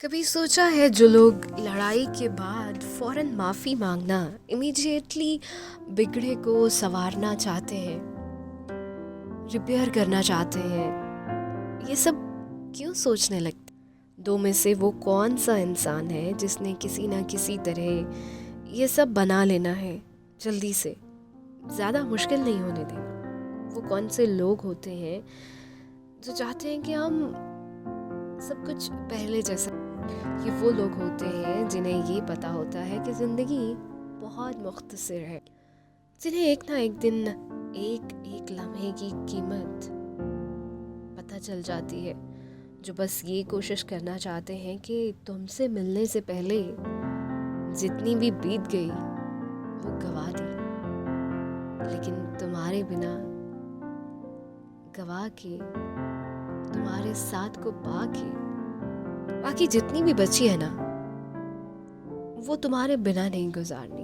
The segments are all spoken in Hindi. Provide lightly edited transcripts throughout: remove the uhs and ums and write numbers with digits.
कभी सोचा है जो लोग लड़ाई के बाद फौरन माफ़ी मांगना, इमीडिएटली बिगड़े को संवारना चाहते हैं, रिपेयर करना चाहते हैं, ये सब क्यों सोचने लगते? दो में से वो कौन सा इंसान है जिसने किसी ना किसी तरह ये सब बना लेना है जल्दी से, ज़्यादा मुश्किल नहीं होने देना? वो कौन से लोग होते हैं जो चाहते हैं कि हम सब कुछ पहले जैसा? ये वो लोग होते हैं जिन्हें ये पता होता है कि ज़िंदगी बहुत मुख्तसर है, जिन्हें एक ना एक दिन एक एक लम्हे की कीमत पता चल जाती है, जो बस ये कोशिश करना चाहते हैं कि तुमसे मिलने से पहले जितनी भी बीत गई वो गवा दी, लेकिन तुम्हारे बिना गवा के, तुम्हारे साथ को पा के, बाकी जितनी भी बची है ना वो तुम्हारे बिना नहीं गुजारनी।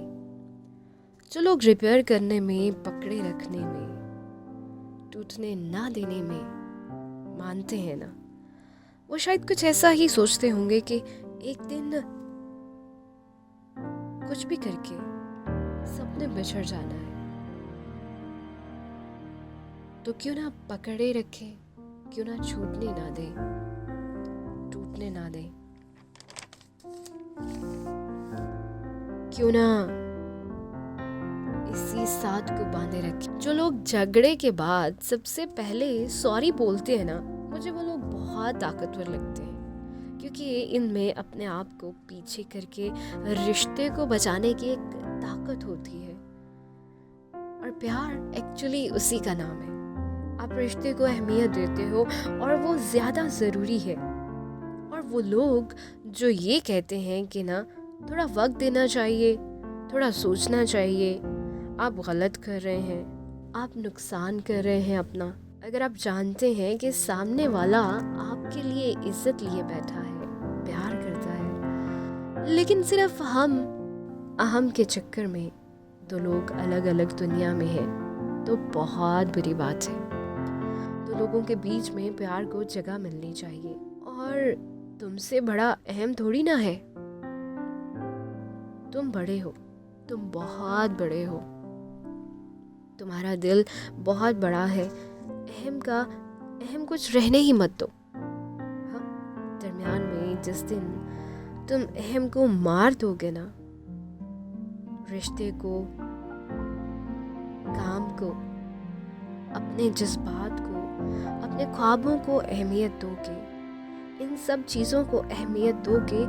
जो लोग रिपेयर करने में, पकड़े रखने में, टूटने ना देने में मानते हैं ना, वो शायद कुछ ऐसा ही सोचते होंगे कि एक दिन कुछ भी करके सबने बिछड़ जाना है, तो क्यों ना पकड़े रखें, क्यों ना छूटने ना दें, टूटने ना दें, क्यों ना इसी साथ को बांधे रखें। जो लोग झगड़े के बाद सबसे पहले सॉरी बोलते हैं ना, मुझे वो लोग बहुत ताकतवर लगते हैं, क्योंकि इनमें अपने आप को पीछे करके रिश्ते को बचाने की एक ताकत होती है। और प्यार एक्चुअली उसी का नाम है। आप रिश्ते को अहमियत देते हो और वो ज़्यादा ज़रूरी है। और वो लोग जो ये कहते हैं कि ना थोड़ा वक्त देना चाहिए, थोड़ा सोचना चाहिए, आप गलत कर रहे हैं, आप नुकसान कर रहे हैं अपना। अगर आप जानते हैं कि सामने वाला आपके लिए इज्जत लिए बैठा है, प्यार करता है, लेकिन सिर्फ हम अहम के चक्कर में दो लोग अलग अलग दुनिया में हैं, तो बहुत बुरी बात है। दो लोगों के बीच में प्यार को जगह मिलनी चाहिए। और तुमसे बड़ा अहम थोड़ी ना है, तुम बड़े हो, तुम बहुत बड़े हो, तुम्हारा दिल बहुत बड़ा है। अहम कुछ रहने ही मत दो। हाँ, दरमियान में जिस दिन तुम अहम को मार दोगे ना, रिश्ते को, काम को, अपने जज्बात को, अपने ख्वाबों को अहमियत दोगे, इन सब चीज़ों को अहमियत दोगे,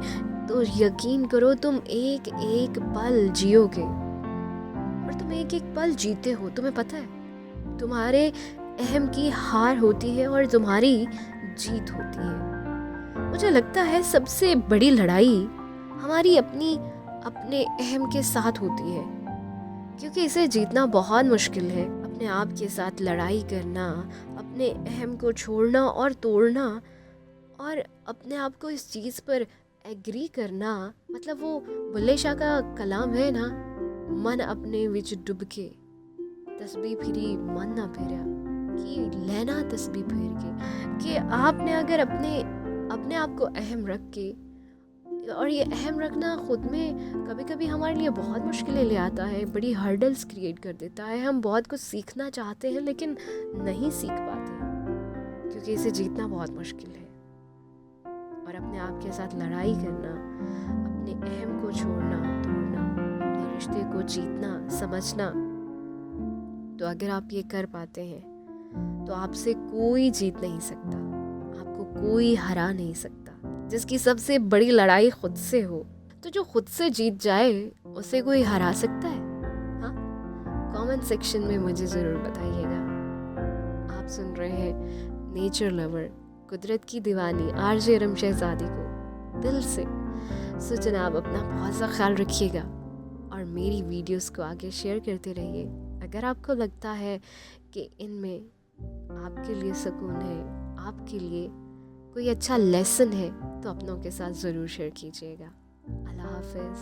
तो यकीन करो तुम एक एक पल जियोगे। और तुम एक एक पल जीते हो, तुम्हें पता है, तुम्हारे अहम की हार होती है और तुम्हारी जीत होती है। मुझे लगता है सबसे बड़ी लड़ाई हमारी अपने अहम के साथ होती है, क्योंकि इसे जीतना बहुत मुश्किल है। अपने आप के साथ लड़ाई करना, अपने अहम को छोड़ना और तोड़ना, और अपने आप को इस चीज़ पर एग्री करना, मतलब वो बुल्ले शाह का कलाम है ना, मन अपने विच डुब के तस्बीह फिरी मन ना फेरा, कि लेना तस्बीह फेर के, कि आपने अगर अपने आप को अहम रख के, और ये अहम रखना खुद में कभी कभी हमारे लिए बहुत मुश्किलें ले आता है, बड़ी हर्डल्स क्रिएट कर देता है। हम बहुत कुछ सीखना चाहते हैं लेकिन नहीं सीख पाते, क्योंकि इसे जीतना बहुत मुश्किल है। और अपने आप के साथ लड़ाई करना, अपने अहम को छोड़ना, तोड़ना, अपने रिश्ते को जीतना, समझना, तो अगर आप ये कर पाते हैं तो आपसे कोई जीत नहीं सकता, आपको कोई हरा नहीं सकता। जिसकी सबसे बड़ी लड़ाई खुद से हो, तो जो खुद से जीत जाए उसे कोई हरा सकता है? हाँ, कमेंट सेक्शन में मुझे ज़रूर बताइएगा। आप सुन रहे हैं नेचर लवर, कुदरत की दीवानी आरजे रम शहजादी को दिल से। सो जनाब, अपना बहुत सा ख्याल रखिएगा और मेरी वीडियोस को आगे शेयर करते रहिए। अगर आपको लगता है कि इनमें आपके लिए सुकून है, आपके लिए कोई अच्छा लेसन है, तो अपनों के साथ ज़रूर शेयर कीजिएगा। अल्लाह हाफ़िज़।